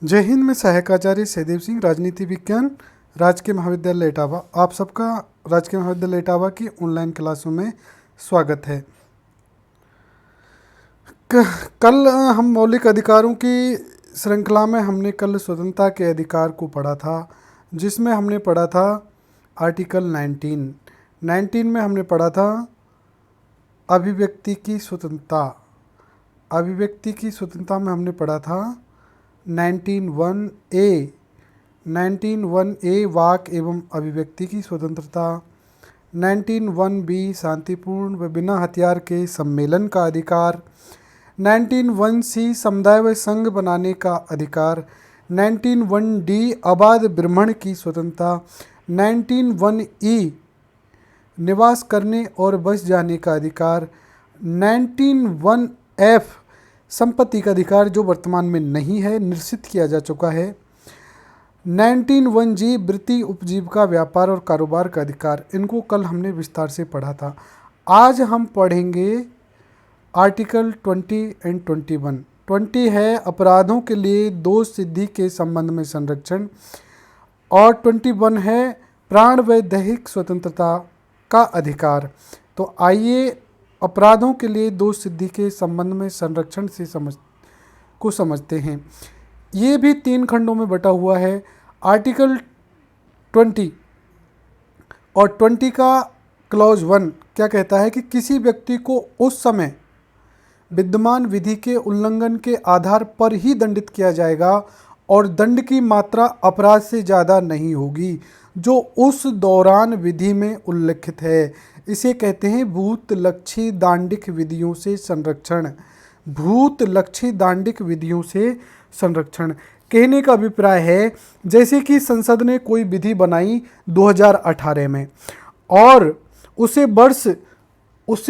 जय हिंद। मैं सहायक आचार्य सहदेव सिंह, राजनीति विज्ञान, राजकीय महाविद्यालय इटावा। आप सबका राजकीय महाविद्यालय इटावा की ऑनलाइन क्लासों में स्वागत है। कल हम मौलिक अधिकारों की श्रृंखला में हमने कल स्वतंत्रता के अधिकार को पढ़ा था, जिसमें हमने पढ़ा था आर्टिकल 19 में हमने पढ़ा था अभिव्यक्ति की स्वतंत्रता। अभिव्यक्ति की स्वतंत्रता में हमने पढ़ा था 19(1)(a) वाक एवं अभिव्यक्ति की स्वतंत्रता। 19(1)(b) शांतिपूर्ण व बिना हथियार के सम्मेलन का अधिकार। 19(1)(c) समुदाय व संघ बनाने का अधिकार। 19(1)(d) अबाध भ्रमण की स्वतंत्रता। 19(1)(e) निवास करने और बस जाने का अधिकार। 19(1)(f) संपत्ति का अधिकार, जो वर्तमान में नहीं है, निश्चित किया जा चुका है। 19(1)(g) वृत्ति, उपजीविका, व्यापार और कारोबार का अधिकार। इनको कल हमने विस्तार से पढ़ा था। आज हम पढ़ेंगे आर्टिकल 20 एंड 21। 20 है अपराधों के लिए दोष सिद्धि के संबंध में संरक्षण, और 21 है प्राण व दैहिक स्वतंत्रता का अधिकार। तो आइए अपराधों के लिए दोष सिद्धि के संबंध में संरक्षण से समझते हैं। ये भी 3 खंडों में बटा हुआ है। आर्टिकल 20 और 20 का क्लॉज 1 क्या कहता है कि किसी व्यक्ति को उस समय विद्यमान विधि के उल्लंघन के आधार पर ही दंडित किया जाएगा और दंड की मात्रा अपराध से ज़्यादा नहीं होगी जो उस दौरान विधि में उल्लिखित है। इसे कहते हैं भूतलक्षी दांडिक विधियों से संरक्षण। भूतलक्षी दांडिक विधियों से संरक्षण कहने का अभिप्राय है जैसे कि संसद ने कोई विधि बनाई 2018 में, और उससे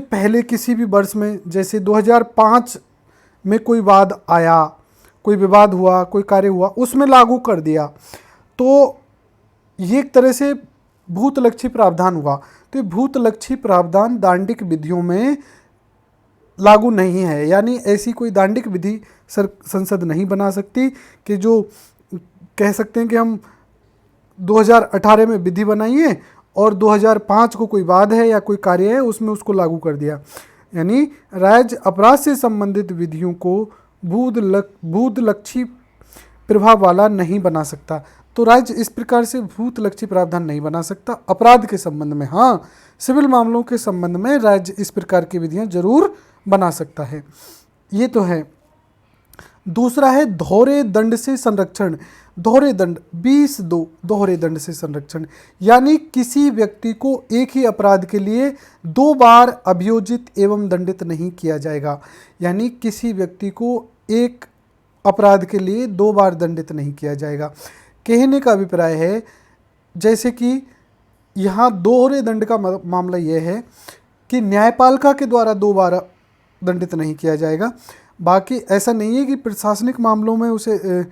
पहले किसी भी वर्ष में, जैसे 2005 में कोई वाद आया, कोई विवाद हुआ, कोई कार्य हुआ, उसमें लागू कर दिया, तो ये एक तरह से भूतलक्षी प्रावधान हुआ। तो ये भूतलक्षी प्रावधान दांडिक विधियों में लागू नहीं है, यानी ऐसी कोई दांडिक विधि संसद नहीं बना सकती कि जो कह सकते हैं कि हम 2018 में विधि बनाई है और 2005 को कोई वाद है या कोई कार्य है उसमें उसको लागू कर दिया। यानी राज्य अपराध से संबंधित विधियों को भूतलक्षी प्रभाव वाला नहीं बना सकता। तो राज्य इस प्रकार से भूतलक्षी प्रावधान नहीं बना सकता। अपराध के संबंध में, हाँ, सिविल मामलों के संबंध में राज्य इस प्रकार की विधियां जरूर बना सकता है। ये तो है। दूसरा है दोहरे दंड से संरक्षण। दोहरे दंड 20(2) दोहरे दंड से संरक्षण, यानी किसी व्यक्ति को एक ही अपराध के लिए 2 बार अभियोजित एवं दंडित नहीं किया जाएगा। यानी किसी व्यक्ति को एक अपराध के लिए 2 बार दंडित नहीं किया जाएगा। कहने का अभिप्राय है जैसे कि यहाँ दोहरे दंड का मामला यह है कि न्यायपालिका के द्वारा 2 बार दंडित नहीं किया जाएगा। बाकी ऐसा नहीं है कि प्रशासनिक मामलों में उसे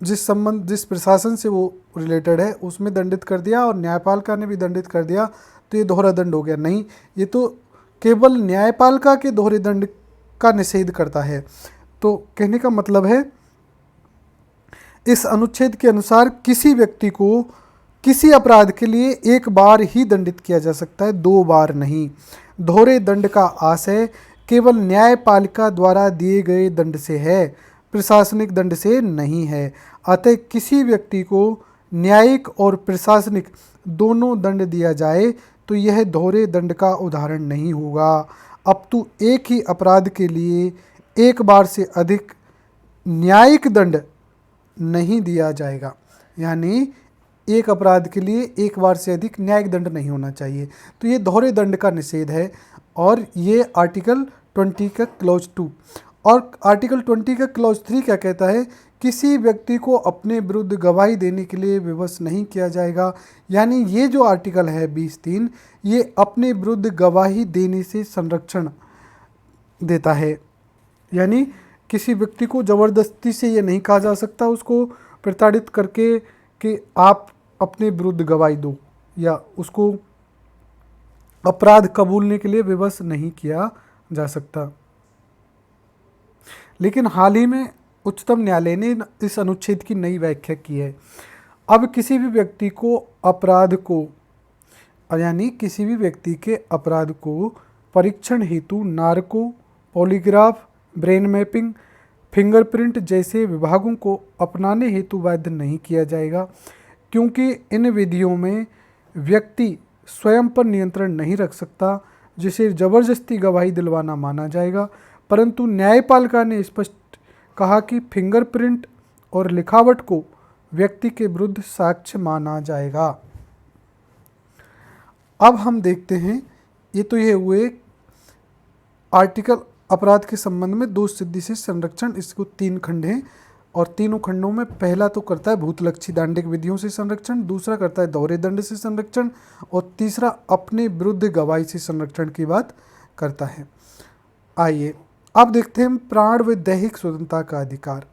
जिस प्रशासन से वो रिलेटेड है उसमें दंडित कर दिया और न्यायपालिका ने भी दंडित कर दिया तो ये दोहरा दंड हो गया। नहीं, ये तो केवल न्यायपालिका के दोहरे दंड का निषेध करता है। तो कहने का मतलब है इस अनुच्छेद के अनुसार किसी व्यक्ति को किसी अपराध के लिए 1 बार ही दंडित किया जा सकता है, 2 बार नहीं। दोहरे दंड का आशय केवल न्यायपालिका द्वारा दिए गए दंड से है, प्रशासनिक दंड से नहीं है। अतः किसी व्यक्ति को न्यायिक और प्रशासनिक दोनों दंड दिया जाए तो यह दोहरे दंड का उदाहरण नहीं होगा, अपितु एक ही अपराध के लिए 1 बार से अधिक न्यायिक दंड नहीं दिया जाएगा। यानी एक अपराध के लिए 1 बार से अधिक न्यायिक दंड नहीं होना चाहिए। तो ये दोहरे दंड का निषेध है, और ये आर्टिकल 20 का क्लॉज 2। और आर्टिकल 20 का क्लॉज 3 क्या कहता है? किसी व्यक्ति को अपने विरुद्ध गवाही देने के लिए विवश नहीं किया जाएगा। यानी ये जो आर्टिकल है 20(3), ये अपने विरुद्ध गवाही देने से संरक्षण देता है। यानी किसी व्यक्ति को ज़बरदस्ती से ये नहीं कहा जा सकता, उसको प्रताड़ित करके कि आप अपने विरुद्ध गवाही दो, या उसको अपराध कबूलने के लिए विवश नहीं किया जा सकता। लेकिन हाल ही में उच्चतम न्यायालय ने इस अनुच्छेद की नई व्याख्या की है। अब किसी भी व्यक्ति को अपराध को यानी किसी भी व्यक्ति के अपराध को परीक्षण हेतु narco, polygraph, brain mapping, fingerprint जैसे विभागों को अपनाने हेतु बाध्य नहीं किया जाएगा, क्योंकि इन विधियों में व्यक्ति स्वयं पर नियंत्रण नहीं रख सकता, जिसे जबरदस्ती गवाही दिलवाना माना जाएगा। परंतु न्यायपालिका ने स्पष्ट कहा कि फिंगरप्रिंट और लिखावट को व्यक्ति के विरुद्ध साक्ष्य माना जाएगा। अब हम देखते हैं, ये हुए आर्टिकल अपराध के संबंध में दोष सिद्धि से संरक्षण। इसको 3 खंड हैं और तीनों खंडों में पहला तो करता है भूतलक्षी दांडिक विधियों से संरक्षण, दूसरा करता है दोहरे दंड से संरक्षण और तीसरा अपने विरुद्ध गवाही से संरक्षण की बात करता है। आइए अब देखते हैं प्राण व दैहिक स्वतंत्रता का अधिकार।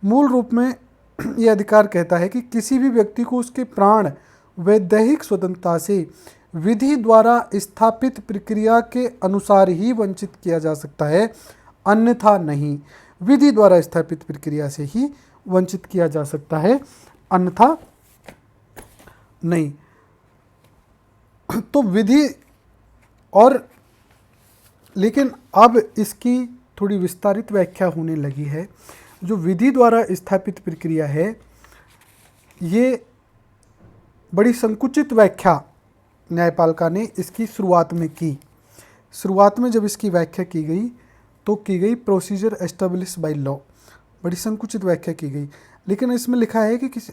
मूल रूप में यह अधिकार कहता है कि किसी भी व्यक्ति को उसके प्राण व दैहिक स्वतंत्रता से विधि द्वारा स्थापित प्रक्रिया के अनुसार ही वंचित किया जा सकता है, अन्यथा नहीं। विधि द्वारा स्थापित प्रक्रिया से ही वंचित किया जा सकता है, अन्यथा नहीं। तो विधि और लेकिन अब इसकी थोड़ी विस्तारित व्याख्या होने लगी है। जो विधि द्वारा स्थापित प्रक्रिया है, ये बड़ी संकुचित व्याख्या न्यायपालिका ने इसकी शुरुआत में की। शुरुआत में जब इसकी व्याख्या की गई तो की गई प्रोसीजर एस्टेब्लिश बाय लॉ, बड़ी संकुचित व्याख्या की गई। लेकिन इसमें लिखा है कि किसी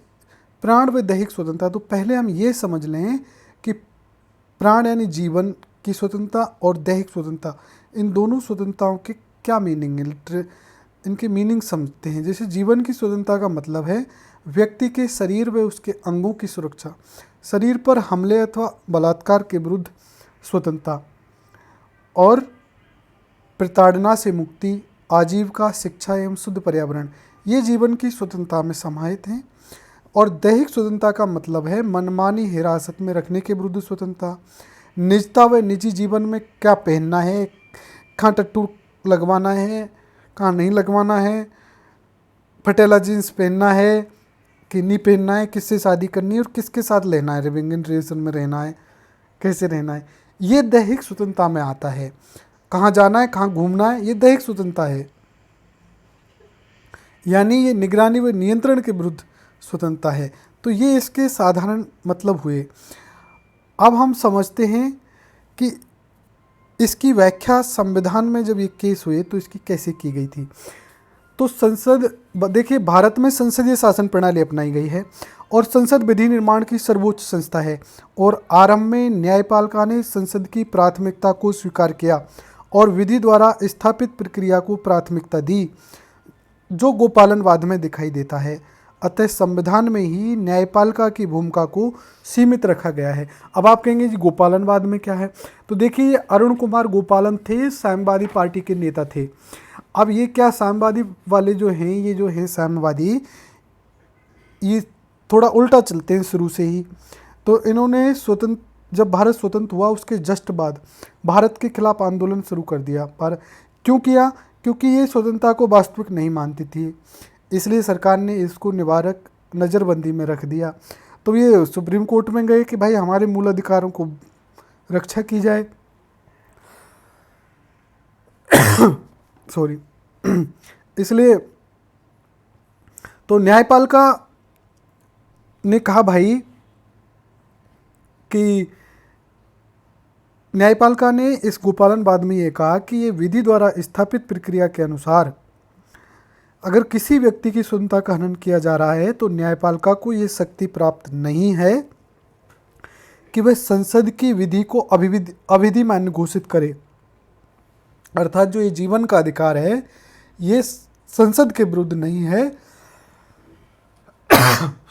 प्राण व दैहिक स्वतंत्रता, तो पहले हम ये समझ लें कि प्राण यानी जीवन की स्वतंत्रता और दैहिक स्वतंत्रता, इन दोनों स्वतंत्रताओं के क्या मीनिंग है, इनके मीनिंग समझते हैं। जैसे जीवन की स्वतंत्रता का मतलब है व्यक्ति के शरीर व उसके अंगों की सुरक्षा, शरीर पर हमले अथवा बलात्कार के विरुद्ध स्वतंत्रता और प्रताड़ना से मुक्ति, आजीविका, शिक्षा एवं शुद्ध पर्यावरण, ये जीवन की स्वतंत्रता में समाहित हैं। और दैहिक स्वतंत्रता का मतलब है मनमानी हिरासत में रखने के विरुद्ध स्वतंत्रता, निजता व निजी जीवन में क्या पहनना है, कहाँ टट्टू लगवाना है, कहाँ नहीं लगवाना है, फटेला जीन्स पहनना है कि नहीं पहनना है, किससे शादी करनी है और किसके साथ लेना है, लिविंग इन रिलेशन में रहना है, कैसे रहना है, ये दैहिक स्वतंत्रता में आता है। कहाँ जाना है, कहाँ घूमना है, ये दैहिक स्वतंत्रता है, यानी ये निगरानी व नियंत्रण के विरुद्ध स्वतंत्रता है। तो ये इसके साधारण मतलब हुए। अब हम समझते हैं कि इसकी व्याख्या संविधान में जब ये केस हुए तो इसकी कैसे की गई थी। तो संसद, देखिए भारत में संसदीय शासन प्रणाली अपनाई गई है और संसद विधि निर्माण की सर्वोच्च संस्था है और आरंभ में न्यायपालिका ने संसद की प्राथमिकता को स्वीकार किया और विधि द्वारा स्थापित प्रक्रिया को प्राथमिकता दी, जो गोपालनवाद में दिखाई देता है। अतः संविधान में ही न्यायपालिका की भूमिका को सीमित रखा गया है। अब आप कहेंगे जी गोपालनवाद में क्या है, तो देखिए अरुण कुमार गोपालन थे, साम्यवादी पार्टी के नेता थे। अब ये क्या साम्यवादी वाले जो हैं, ये जो हैं साम्यवादी, ये थोड़ा उल्टा चलते हैं शुरू से ही। तो इन्होंने जब भारत स्वतंत्र हुआ उसके जस्ट बाद भारत के खिलाफ आंदोलन शुरू कर दिया। पर क्यों किया? क्योंकि ये स्वतंत्रता को वास्तविक नहीं मानती थी, इसलिए सरकार ने इसको निवारक नज़रबंदी में रख दिया। तो ये सुप्रीम कोर्ट में गए कि भाई हमारे मूल अधिकारों को रक्षा की जाए। सॉरी इसलिए तो न्यायपालिका ने कहा भाई कि न्यायपालिका ने इस गोपालनवाद में ये कहा कि ये विधि द्वारा स्थापित प्रक्रिया के अनुसार अगर किसी व्यक्ति की स्वतंत्रता का हनन किया जा रहा है तो न्यायपालिका को ये शक्ति प्राप्त नहीं है कि वह संसद की विधि को अविधि मान्य घोषित करे। अर्थात जो ये जीवन का अधिकार है ये संसद के विरुद्ध नहीं है,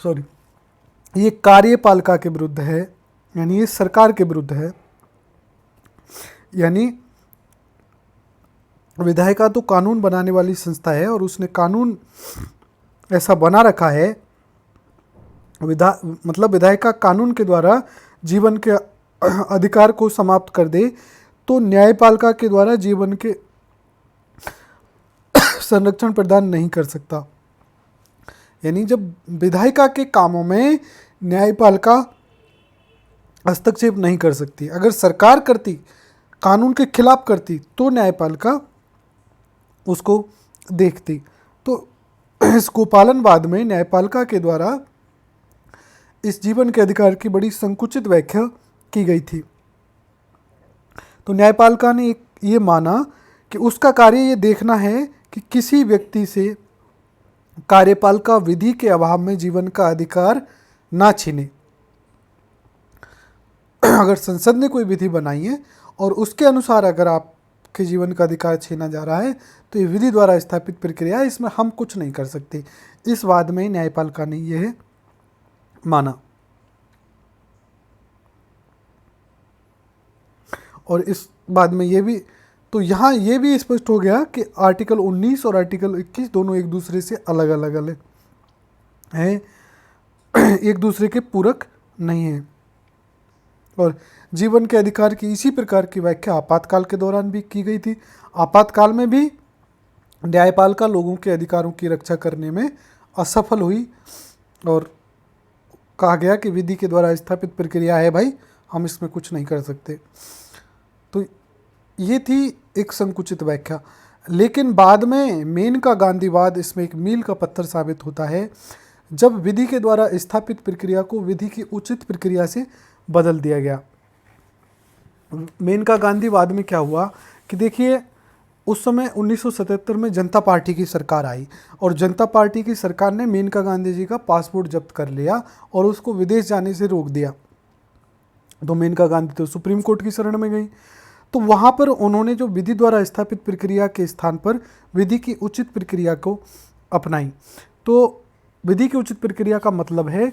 सॉरी, ये कार्यपालिका के विरुद्ध है, यानी ये सरकार के विरुद्ध है। यानी विधायिका तो कानून बनाने वाली संस्था है और उसने कानून ऐसा बना रखा है, मतलब विधायिका कानून के द्वारा जीवन के अधिकार को समाप्त कर दे तो न्यायपालिका के द्वारा जीवन के संरक्षण प्रदान नहीं कर सकता। यानी जब विधायिका के कामों में न्यायपालिका हस्तक्षेप नहीं कर सकती, अगर सरकार करती, कानून के खिलाफ करती, तो न्यायपालिका उसको देखती। तो इस गोपालनवाद में न्यायपालिका के द्वारा इस जीवन के अधिकार की बड़ी संकुचित व्याख्या की गई थी। तो न्यायपालिका ने ये माना कि उसका कार्य ये देखना है कि किसी व्यक्ति से कार्यपालिका विधि के अभाव में जीवन का अधिकार ना छीने। अगर संसद ने कोई विधि बनाई है और उसके अनुसार अगर आपके जीवन का अधिकार छीना जा रहा है तो ये विधि द्वारा स्थापित प्रक्रिया है, इसमें हम कुछ नहीं कर सकते। इस वाद में न्यायपालिका ने यह माना। और इस बाद में ये भी, तो यहाँ ये भी स्पष्ट हो गया कि आर्टिकल 19 और आर्टिकल 21 दोनों एक दूसरे से अलग अलग हैं, एक दूसरे के पूरक नहीं हैं। और जीवन के अधिकार की इसी प्रकार की व्याख्या आपातकाल के दौरान भी की गई थी। आपातकाल में भी न्यायपालिका लोगों के अधिकारों की रक्षा करने में असफल हुई और कहा गया कि विधि के द्वारा स्थापित प्रक्रिया है भाई, हम इसमें कुछ नहीं कर सकते। तो ये थी एक संकुचित व्याख्या। लेकिन बाद में मेनका गांधीवाद इसमें एक मील का पत्थर साबित होता है, जब विधि के द्वारा स्थापित प्रक्रिया को विधि की उचित प्रक्रिया से बदल दिया गया। मेनका गांधीवाद में क्या हुआ कि देखिए, उस समय 1977 में जनता पार्टी की सरकार आई और जनता पार्टी की सरकार ने मेनका गांधी जी का पासपोर्ट जब्त कर लिया और उसको विदेश जाने से रोक दिया। तो मेनका गांधी तो सुप्रीम कोर्ट की शरण में गई। तो वहाँ पर उन्होंने जो विधि द्वारा स्थापित प्रक्रिया के स्थान पर विधि की उचित प्रक्रिया को अपनाई। तो विधि की उचित प्रक्रिया का मतलब है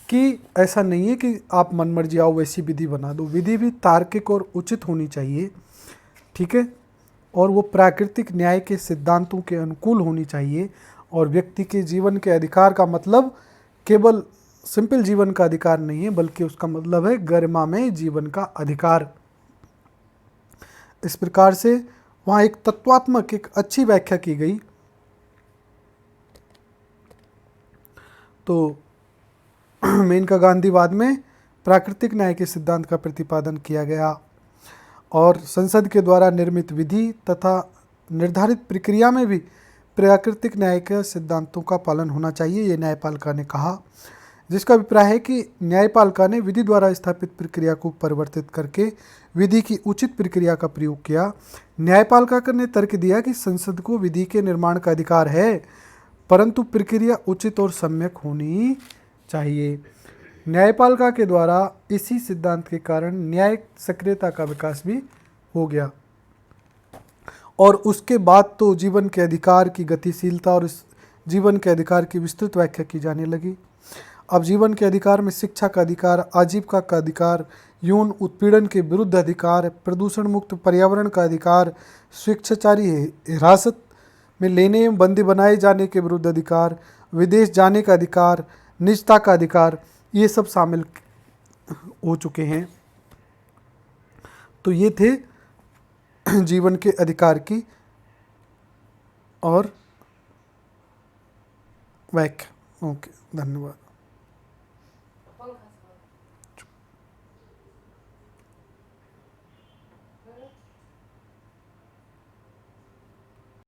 कि ऐसा नहीं है कि आप मनमर्जी आओ वैसी विधि बना दो। विधि भी तार्किक और उचित होनी चाहिए, ठीक है, और वो प्राकृतिक न्याय के सिद्धांतों के अनुकूल होनी चाहिए। और व्यक्ति के जीवन के अधिकार का मतलब केवल सिंपल जीवन का अधिकार नहीं है, बल्कि उसका मतलब है गरिमामय जीवन का अधिकार। इस प्रकार से वहाँ एक तत्वात्मक, एक अच्छी व्याख्या की गई। तो मेनका गांधीवाद में प्राकृतिक न्याय के सिद्धांत का प्रतिपादन किया गया और संसद के द्वारा निर्मित विधि तथा निर्धारित प्रक्रिया में भी प्राकृतिक न्याय के सिद्धांतों का पालन होना चाहिए, ये न्यायपालिका ने कहा। जिसका अभिप्राय है कि न्यायपालिका ने विधि द्वारा स्थापित प्रक्रिया को परिवर्तित करके विधि की उचित प्रक्रिया का प्रयोग किया। न्यायपालिका ने तर्क दिया कि संसद को विधि के निर्माण का अधिकार है, परंतु प्रक्रिया उचित और सम्यक होनी चाहिए। न्यायपालिका के द्वारा इसी सिद्धांत के कारण न्यायिक सक्रियता का विकास भी हो गया और उसके बाद तो जीवन के अधिकार की गतिशीलता और इस जीवन के अधिकार की विस्तृत व्याख्या की जाने लगी। अब जीवन के अधिकार में शिक्षा का अधिकार, आजीविका का अधिकार, यौन उत्पीड़न के विरुद्ध अधिकार, प्रदूषण मुक्त पर्यावरण का अधिकार, स्वेच्छाचारी हिरासत में लेने एवं बंदी बनाए जाने के विरुद्ध अधिकार, विदेश जाने का अधिकार, निजता का अधिकार, ये सब शामिल हो चुके हैं। तो ये थे जीवन के अधिकार की और व्याख्या। ओके, धन्यवाद।